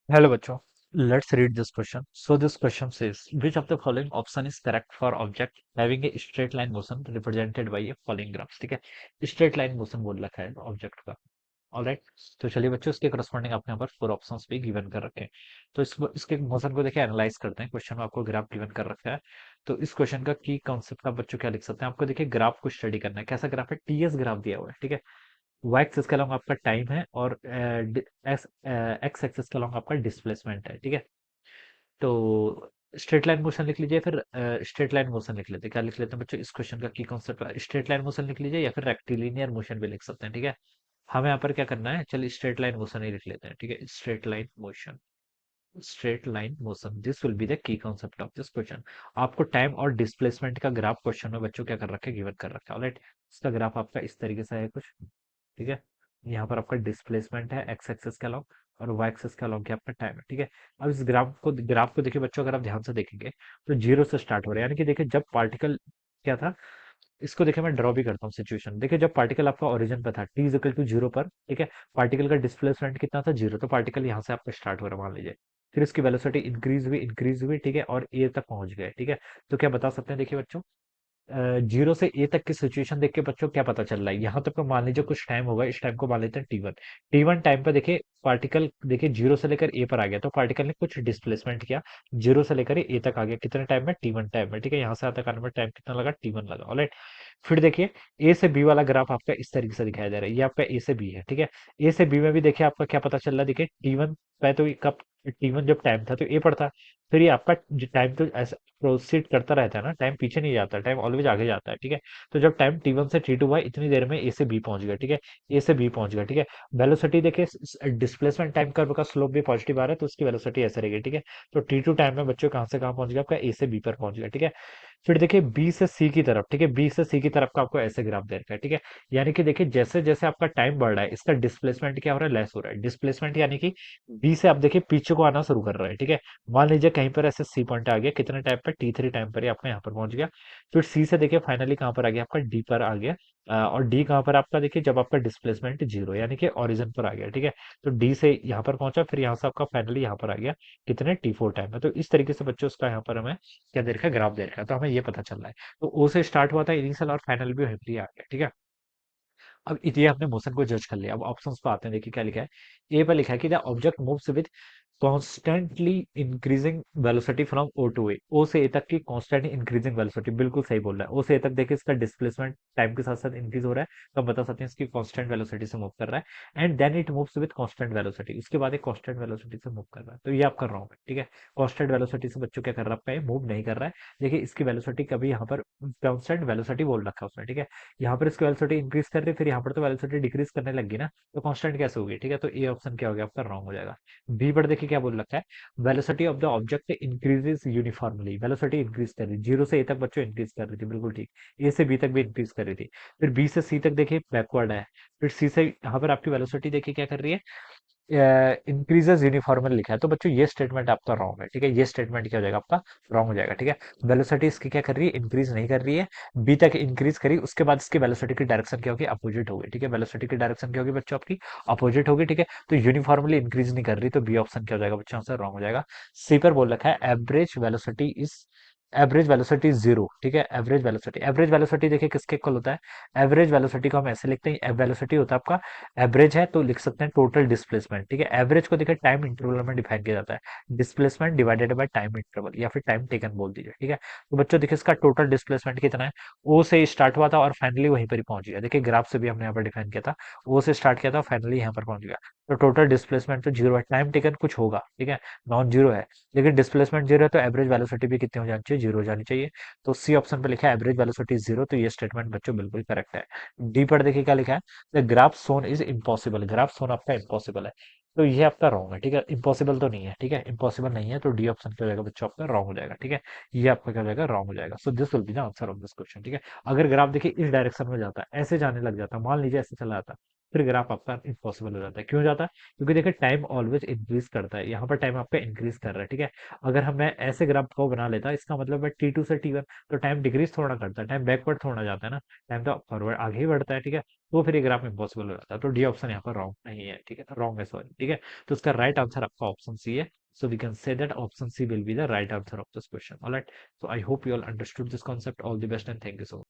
Hello, bachcho. Let's read this question. So this question says, which of the following option is correct for object having a straight line motion represented by a falling graph? ठीक है, straight line motion बोल रखा है object का। Alright, तो चलिए बच्चों इसके करस्पॉन्डिंग आपने यहाँ पर फोर ऑप्शंस भी गिवन कर रखे हैं। तो इसके मोशन को देखिए एनालाइज करते हैं। क्वेश्चन में आपको ग्राफ गिवन कर रखा है। तो इस क्वेश्चन का की कॉन्सेप्ट आप बच्चों क्या लिख सकते हैं? आपको देखिए ग्राफ को स्टडी करना है। कैसा ग्राफ है? टीएस ग्राफ दिया हुआ है। ठीक है, वाई एक्सिस के अलॉन्ग आपका टाइम है और एक्स एक्सिस के अलॉन्ग आपका डिस्प्लेसमेंट है। ठीक है, तो स्ट्रेट लाइन मोशन लिख लीजिए, फिर स्ट्रेट लाइन मोशन लिख लेते हैं। क्या लिख लेते हैं बच्चों? इस क्वेश्चन का की कॉन्सेप्ट स्ट्रेट लाइन मोशन लिख लीजिए या फिर रेक्टिलिनियर मोशन भी लिख सकते हैं। ठीक है, हमें यहाँ पर क्या करना है? चलिए स्ट्रेट लाइन मोशन ही लिख लेते हैं। ठीक है, straight line motion. Straight line motion, this will be the key concept of this question. आपको टाइम और डिस्प्लेसमेंट का ग्राफ क्वेश्चन में बच्चों क्या कर रखा है? गिवन कर रखा है। ऑलराइट, इसका ग्राफ आपका इस तरीके से है कुछ। ठीक है, यहाँ पर आपका डिस्प्लेसमेंट है एक्स एक्सिस के अलॉन्ग और वाई एक्सिस के अलॉन्ग क्या आपका टाइम है। ठीक है, अब इस ग्राफ को देखिए बच्चों, अगर आप ध्यान से देखेंगे तो जीरो से स्टार्ट हो रहा है। यानी कि देखिए जब पार्टिकल क्या था, इसको देखिए मैं ड्रॉ भी करता हूँ सिचुएशन। देखिए जब पार्टिकल आपका ओरिजिन पे था T is equal to zero पर, ठीक है, पार्टिकल का डिस्प्लेसमेंट कितना था? जीरो। तो पार्टिकल यहाँ से आपका स्टार्ट हो रहा है मान लीजिए, फिर इसकी वेलोसिटी इंक्रीज हुई, ठीक है, और ए तक पहुंच गए। ठीक है, तो क्या बता सकते हैं? देखिए बच्चों, जीरो से ए तक की सिचुएशन देख के बच्चों क्या पता चल रहा है? यहाँ तक तो मान लीजिए कुछ टाइम होगा, इस टाइम को मान लेते हैं T one. T one time पे देखिए पार्टिकल देखिए जीरो से लेकर ए पर आ गया, तो पार्टिकल ने कुछ डिस्प्लेसमेंट किया, जीरो से लेकर ए तक आ गया। कितने टाइम में? टी वन टाइम में। ठीक है, यहाँ से आता आने में टाइम कितना लगा? टी वन लगा। ऑलराइट, फिर देखिए ए से बी वाला ग्राफ आपका इस तरीके से दिखाया जा रहा है। ये आपका ए से बी है। ठीक है, ए से बी में भी देखिए आपका क्या पता चल रहा है? देखिए टी वन पे तो कब, टी वन जब टाइम था तो ए पर था। फिर ये आपका टाइम तो ऐसा प्रोसीड करता रहता है ना, टाइम पीछे नहीं जाता, टाइम ऑलवेज आगे जाता है। ठीक है, तो जब टाइम टी वन से टी टू हुआ इतनी देर में ए से बी पहुंच गया। ठीक है, ए से बी पहुंच गया। ठीक है, वेलोसिटी देखिए डिस्प्लेसमेंट टाइम कर्व का स्लोप भी पॉजिटिव आ रहा है, तो उसकी वेलोसिटी ऐसे रहेगी। ठीक है, तो टी टू टाइम में बच्चों कहाँ से कहाँ पहुंच गया? आपका ए से बी पर पहुंच गया। ठीक है, फिर देखिए बी से सी की तरफ। ठीक है, बी से सी की तरफ का आपको ऐसे ग्राफ दे रखा है। ठीक है, यानी कि देखिए जैसे जैसे आपका टाइम बढ़ रहा है इसका डिस्प्लेसमेंट क्या हो रहा है? लेस हो रहा है। डिस्प्लेसमेंट यानी कि बी से आप देखिए पीछे को आना शुरू कर रहा है। ठीक है, मान लीजिए कहीं पर ऐसे सी पॉइंट आ गया, कितने टाइम पर? टी थ्री टाइम पर ही आपका यहाँ पर पहुंच गया। फिर सी से देखिए फाइनली कहाँ पर आ गया? आपका डी पर आ गया। और डी कहाँ पर आपका? देखिए जब आपका डिस्प्लेसमेंट जीरो यानी कि ओरिजिन पर आ गया। ठीक है, तो डी से यहाँ पर पहुंचा, फिर यहाँ से आपका फाइनली यहाँ पर आ गया, कितने? टी फोर टाइम में। तो इस तरीके से बच्चों उसका यहाँ पर हमें क्या दे रखा है? ग्राफ दे रखा है। तो हमें ये पता चल रहा है। तो ओ से स्टार्ट हुआ था इनिशियल और फाइनल भी वहीं पर ही आ गया। ठीक है, अब ये हमने मोशन को जज कर लिया। अब ऑप्शंस पे आते हैं। देखिए क्या लिखा है? ए पर लिखा है कि the object moves with constantly increasing velocity from O to A. O से ए तक की कॉन्स्टेंट इंक्रीजिंग वेलोसिटी, बिल्कुल सही बोल रहा है। ओ से ए तक देखिए इसका डिस्प्लेसमेंट टाइम के साथ साथ इंक्रीज हो रहा है, तो हम बता सकते हैं इसकी कॉन्स्टेंट वेलोसिटी से मूव कर रहा है। And then it moves with constant velocity, उसके बाद एक कॉन्स्टेंट वेलोसिटी से मूव कर रहा है। तो ये आपका रॉन्ग है। ठीक है, कॉन्स्टेंट वेलोसिटी से बच्चों क्या कर रहा है? मूव नहीं कर रहा है। देखिए इसकी वेलोसिटी कभी यहाँ पर कॉन्स्टेंट वेलोसिटी बोल रखा है उसने। ठीक है, यहाँ पर इसकी वेलोसिटी इंक्रीज कर रही है, फिर यहाँ पर तो वेलोसिटी डिक्रीज करने लगी ना, तो कांस्टेंट कैसे होगी? ठीक है, तो ए ऑप्शन क्या हो गया आपका? रॉन्ग हो जाएगा। बी पर देखिए क्या बोल रखा है? Velocity of the object increases uniformly, velocity increase कर रही है, जीरो से ए तक बच्चों इंक्रीज कर रही थी, बिल्कुल ठीक। ए से बी तक भी इंक्रीज कर रही थी। फिर बी से सी तक देखिए बैकवर्ड है। फिर सी से यहाँ पर आपकी वेलोसिटी देखिए क्या कर रही है? इंक्रीजेस यूनिफॉर्मल लिखा है, तो बच्चों ये स्टेटमेंट आपका रॉन्ग है। ठीक है, ये स्टेटमेंट क्या हो जाएगा आपका? रॉन्ग हो जाएगा। ठीक है, वेलोसिटी इसकी क्या कर रही है? इंक्रीज नहीं कर रही है। बी तक इंक्रीज करी, उसके बाद इसकी वेलोसिटी की डायरेक्शन क्या होगी? अपोजिट होगी। ठीक है, वेलोसिटी की डायरेक्शन क्या होगी बच्चों आपकी? अपोजिट होगी। ठीक है, तो यूनिफॉर्मली इंक्रीज नहीं कर रही, तो बी ऑप्शन क्या हो जाएगा बच्चों? आंसर रॉन्ग हो जाएगा। सी पर बोल रखा है एवरेज वेलोसिटी जीरो। ठीक है, एवरेज वेलोसिटी देखिए किसके इक्वल होता है? एवरेज वेलोसिटी को हम ऐसे लिखते हैं, वेलोसिटी होता है आपका, एवरेज है तो लिख सकते हैं टोटल डिस्प्लेसमेंट। ठीक है, एवरेज को देखिए टाइम इंटरवल में डिफाइन किया जाता है, displacement divided by time interval या फिर टाइम टेकन बोल दीजिए। ठीक है, तो बच्चों देखिए इसका टोटल डिस्प्लेसमेंट कितना है? ओ से स्टार्ट हुआ था और फाइनली वहीं पर ही पहुंच गया। देखिए ग्राफ से भी हमने यहाँ पर डिफाइन किया था, ओ से स्टार्ट किया था फाइनली यहाँ पर पहुंच गया। तो टोटल डिस्प्लेसमेंट तो जीरो है, टाइम टेकन कुछ होगा। ठीक है, नॉन जीरो है, लेकिन डिस्प्लेसमेंट जीरो है, तो एवरेज वेलोसिटी भी कितनी हो जानी चाहिए? जीरो हो जानी चाहिए। तो सी ऑप्शन पे लिखा है एवरेज वेलोसिटी जीरो, तो ये स्टेटमेंट बच्चों बिल्कुल करेक्ट है। डी पर देखिए क्या लिखा है? The graph shown is impossible, graph shown आपका इम्पॉसिबल है, तो ये आपका रॉन्ग है। ठीक है, इम्पॉसिबल तो नहीं है। ठीक है, इम्पॉसिबल नहीं है, तो डी ऑप्शन क्या हो जाएगा बच्चों? आपका रॉन्ग हो जाएगा। ठीक है, ये आपका क्या हो जाएगा? रॉन्ग हो जाएगा। So this will be the answer of this question. ठीक है, अगर ग्राफ देखिए इस डायरेक्शन में जाता है, ऐसे जाने लग जाता है, मान लीजिए ऐसे चला जाता, फिर ग्राफ आपका इम्पॉसिबल हो जाता है। क्यों हो जाता है? क्योंकि देखिए टाइम ऑलवेज इंक्रीज करता है, यहाँ पर टाइम आपका इंक्रीज कर रहा है, ठीक है। अगर हम मैं ऐसे ग्राफ को बना लेता, इसका मतलब है T2 से T1, तो टाइम डिक्रीज थोड़ा करता है, टाइम बैकवर्ड थोड़ा जाता है ना, टाइम तो फॉरवर्ड आगे ही बढ़ता है, ठीक है। तो फिर ये ग्राफ इम्पॉसिबल हो जाता है। तो डी ऑप्शन यहाँ पर रॉन्ग नहीं है, ठीक है, रॉन्ग है, सॉरी, ठीक है। तो उसका राइट आंसर आपका ऑप्शन सी है। So we can say that option C will be the right answer of this question. All right. So I hope you all understood this concept. All the best and thank you so much.